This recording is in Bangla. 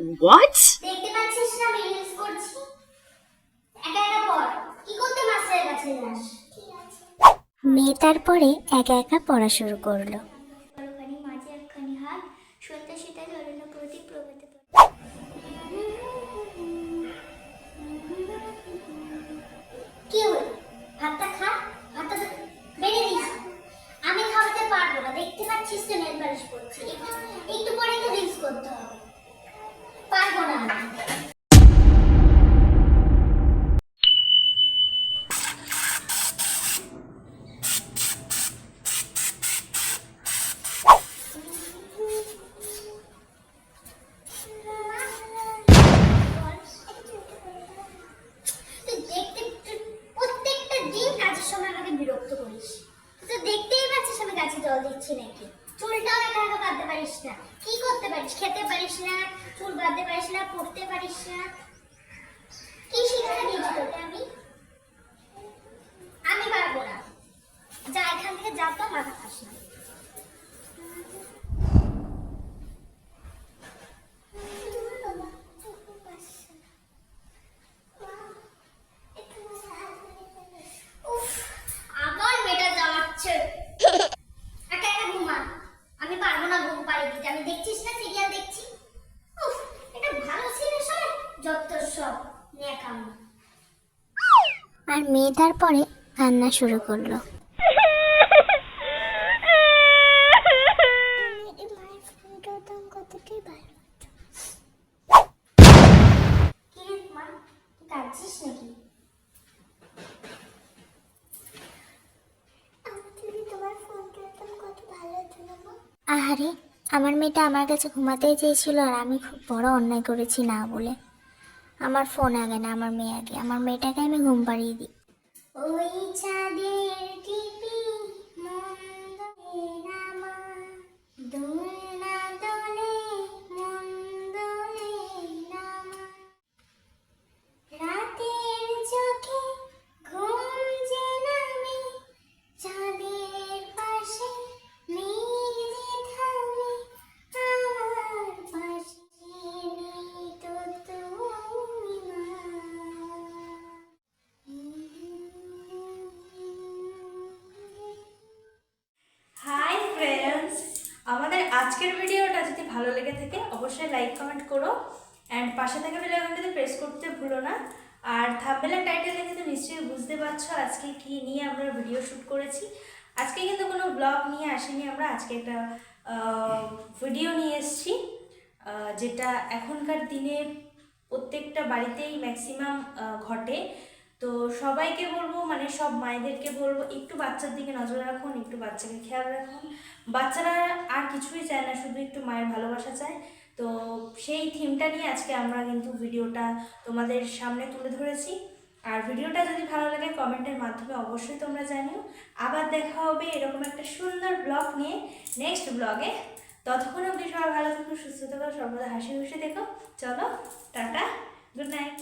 What? দেখতে পাচ্ছিস না আমি রিলস করছি? একা একা পড়। কি করতে মাস্টারের কাছে যাস? ঠিক আছে। মেয়ে তারপরে একা একা পড়া শুরু করলো। বড়খানি মাঝে একখানি হাত, সন্ধ্যা সেটা ঝরানো প্রদীপ প্রভাতে কি হলো? ভাতটা খা, ভাতটা বেড়ে দিস। আমি খাওয়াতে পারবো না, দেখতে পাচ্ছিস তো নেল পালিশ করছি। একটু পরে তো রিলস করতে হবে, পারবো না আমি। প্রত্যেকটা দিন কাজের সময় আমাকে বিরক্ত করিস। তুই তো দেখতেই পাচ্ছিস আমি গাছে জল দিচ্ছি নাকি। চুলটাও একা একা বাঁধতে পারিস না। কি করতে পারিস? খেতে পারিস না, চুল বাঁধতে পারিস না, পড়তে পারিস না। কি শিক্ষা দিয়েছি তোকে আমি? আমি পারবো না। যা এখান থেকে, যা, তো মাথা খাস না। উফ, আবার মেয়েটা জ্বালাচ্ছে। একা একা ঘুমা। আমি পারবো না ঘুম পাড়িয়ে দিতে। আমি দেখছিস না সিরিয়াল দেখছি। উফ, এটা ভালো সিরিয়াল শোনে, যত সব ন্যাকামো। আর মেয়ে তারপরে কান্না শুরু করলো। কি রে মা, তুই কাঁদছিস নাকি? আহারে, আমার মেয়েটা আমার কাছে ঘুমাতেই চেয়েছিল আর আমি খুব বড় অন্যায় করেছি না বলে। আমার ফোন আগে না, আমার মেয়ে আগে। আমার মেয়েটাকে আমি ঘুম পাড়িয়ে দিই। ওই চাঁদের টিপি মন দোলে না মা, দোলনা দোলে মন দোলে না মা। রাতের চোখে ঘুম যে নামে, চাঁদের পাশে মেঘ যে থামে, আমার পাশে নেই তো তুমি মা। হাই ফ্রেন্ডস, আমাদের আজকের ভিডিওটা যদি ভালো লেগে থাকে অবশ্যই লাইক কমেন্ট করো অ্যান্ড পাশে থাকা বেল আইকনটাতে প্রেস করতে ভুলো না। আর থাম্বনেল টাইটেল দেখে তো নিশ্চয়ই বুঝতে পারছো আজকে কি নিয়ে আমরা ভিডিও শ্যুট করেছি। আজকে কিন্তু কোনো ব্লগ নিয়ে আসিনি আমরা, আজকে একটা ভিডিও নিয়ে এসেছি যেটা এখনকার দিনে প্রত্যেকটা বাড়িতেই ম্যাক্সিমাম ঘটে। তো সবাইকে বলবো, মানে সব মায়েদেরকে বলবো, একটু বাচ্চার দিকে নজর রাখুন, একটু বাচ্চাকে খেয়াল রাখুন। বাচ্চারা আর কিছুই চায় না, শুধু একটু মায়ের ভালোবাসা চায়। তো সেই থিমটা নিয়ে আজকে আমরা কিন্তু ভিডিওটা তোমাদের সামনে তুলে ধরেছি। আর ভিডিওটা যদি ভালো লাগে কমেন্টের মাধ্যমে অবশ্যই তোমরা জানিও। আবার দেখা হবে এরকম একটা সুন্দর ব্লগ নিয়ে নেক্সট ব্লগে। ততক্ষণ অবধি সবাই ভালো থেকো, সুস্থ থেকো, সর্বদা হাসি খুশি থেকো। চলো টাটা, গুড নাইট।